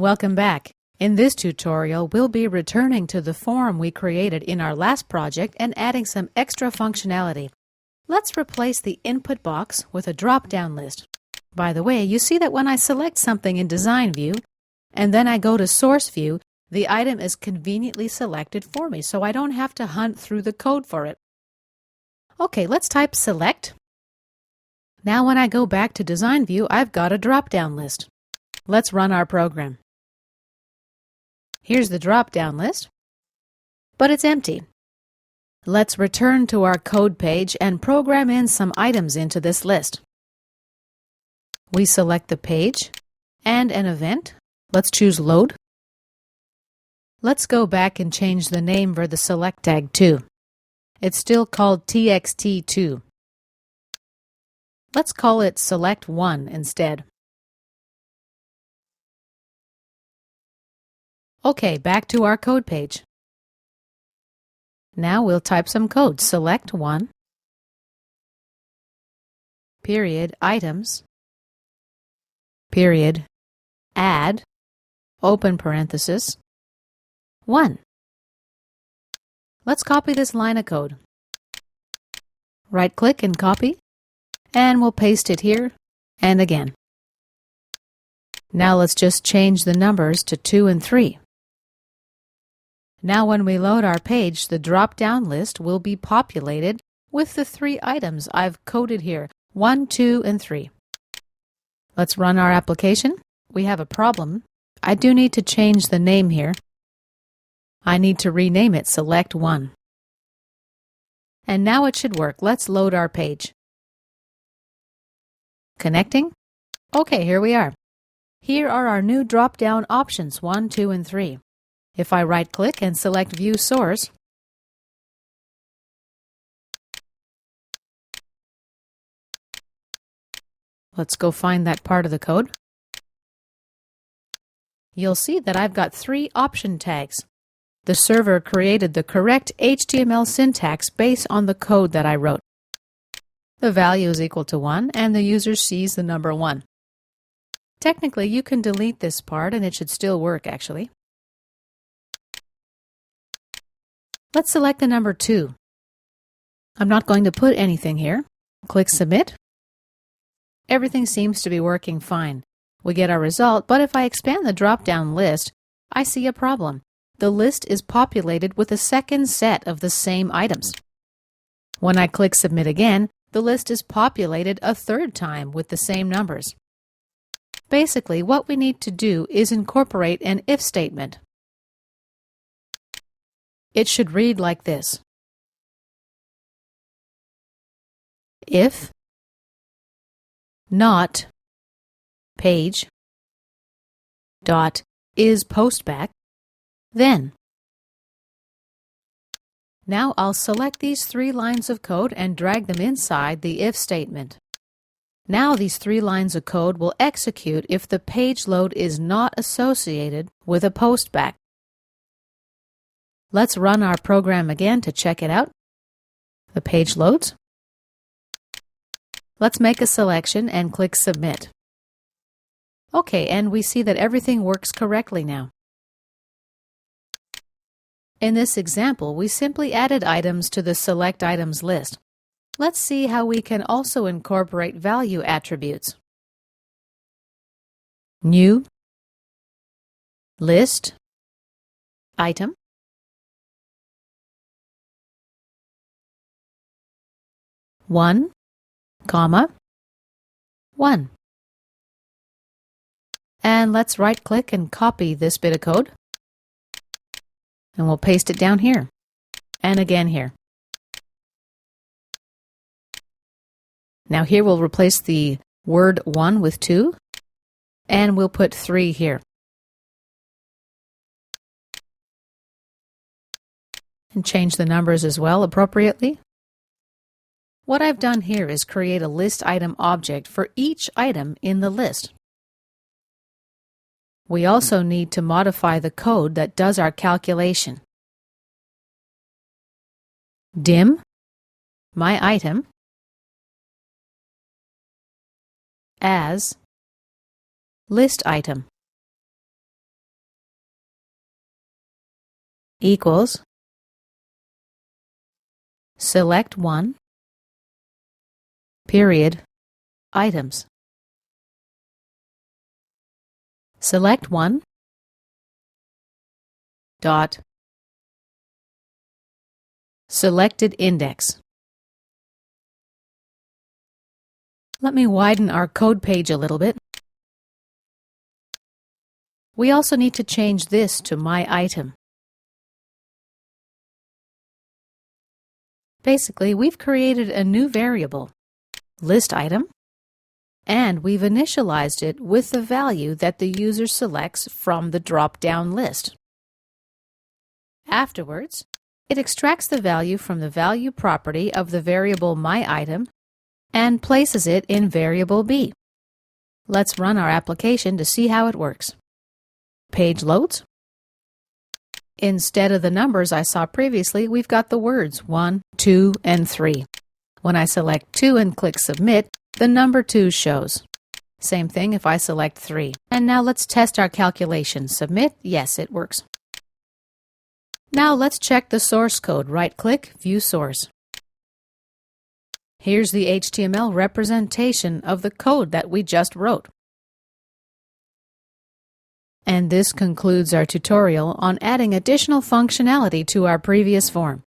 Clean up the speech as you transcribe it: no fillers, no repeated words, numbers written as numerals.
Welcome back. In this tutorial, we'll be returning to the form we created in our last project and adding some extra functionality. Let's replace the input box with a drop-down list. By the way, you see that when I select something in Design View and then I go to Source View, the item is conveniently selected for me, so I don't have to hunt through the code for it. Okay, let's type Select. Now when I go back to Design View, I've got a drop-down list. Let's run our program. Here's the drop-down list, but it's empty. Let's return to our code page and program in some items into this list. We select the page and an event. Let's choose Load. Let's go back and change the name for the select tag too. It's still called txt2. Let's call it Select1 instead. Okay, back to our code page. Now we'll type some code. Select1, period, items, period, add, open parenthesis, 1. Let's copy this line of code. Right-click and copy, and we'll paste it here and again. Now let's just change the numbers to 2 and 3. Now when we load our page, the drop-down list will be populated with the 3 items I've coded here, 1, 2, and 3. Let's run our application. We have a problem. I do need to change the name here. I need to rename it Select1. And now it should work. Let's load our page. Connecting. Okay, here we are. Here are our new drop-down options, 1, 2, and 3. If I right-click and select View Source, let's go find that part of the code. You'll see that I've got 3 option tags. The server created the correct HTML syntax based on the code that I wrote. The value is equal to 1 and the user sees the number 1. Technically, you can delete this part and it should still work actually. Let's select the number 2. I'm not going to put anything here. Click Submit. Everything seems to be working fine. We get our result, but if I expand the drop-down list, I see a problem. The list is populated with a second set of the same items. When I click Submit again, the list is populated a third time with the same numbers. Basically, what we need to do is incorporate an if statement. It should read like this. If not page dot is postback, then. Now I'll select these 3 lines of code and drag them inside the if statement. Now these 3 lines of code will execute if the page load is not associated with a postback. Let's run our program again to check it out. The page loads. Let's make a selection and click Submit. Okay, and we see that everything works correctly now. In this example, we simply added items to the Select Items list. Let's see how we can also incorporate value attributes. New, list, item, one, comma, 1. And let's right-click and copy this bit of code. And we'll paste it down here. And again here. Now here we'll replace the word 1 with 2. And we'll put 3 here. And change the numbers as well appropriately. What I've done here is create a list item object for each item in the list. We also need to modify the code that does our calculation. Dim my item as list item. equals select one, period, items. Select one, dot, selected index. Let me widen our code page a little bit. We also need to change this to my item. Basically, we've created a new variable, list item, and we've initialized it with the value that the user selects from the drop-down list. Afterwards, it extracts the value from the value property of the variable myItem and places it in variable B. Let's run our application to see how it works. Page loads. Instead of the numbers I saw previously, we've got the words 1, 2, and 3. When I select 2 and click Submit, the number 2 shows. Same thing if I select 3. And now let's test our calculation. Submit. Yes, it works. Now let's check the source code. Right-click, View Source. Here's the HTML representation of the code that we just wrote. And this concludes our tutorial on adding additional functionality to our previous form.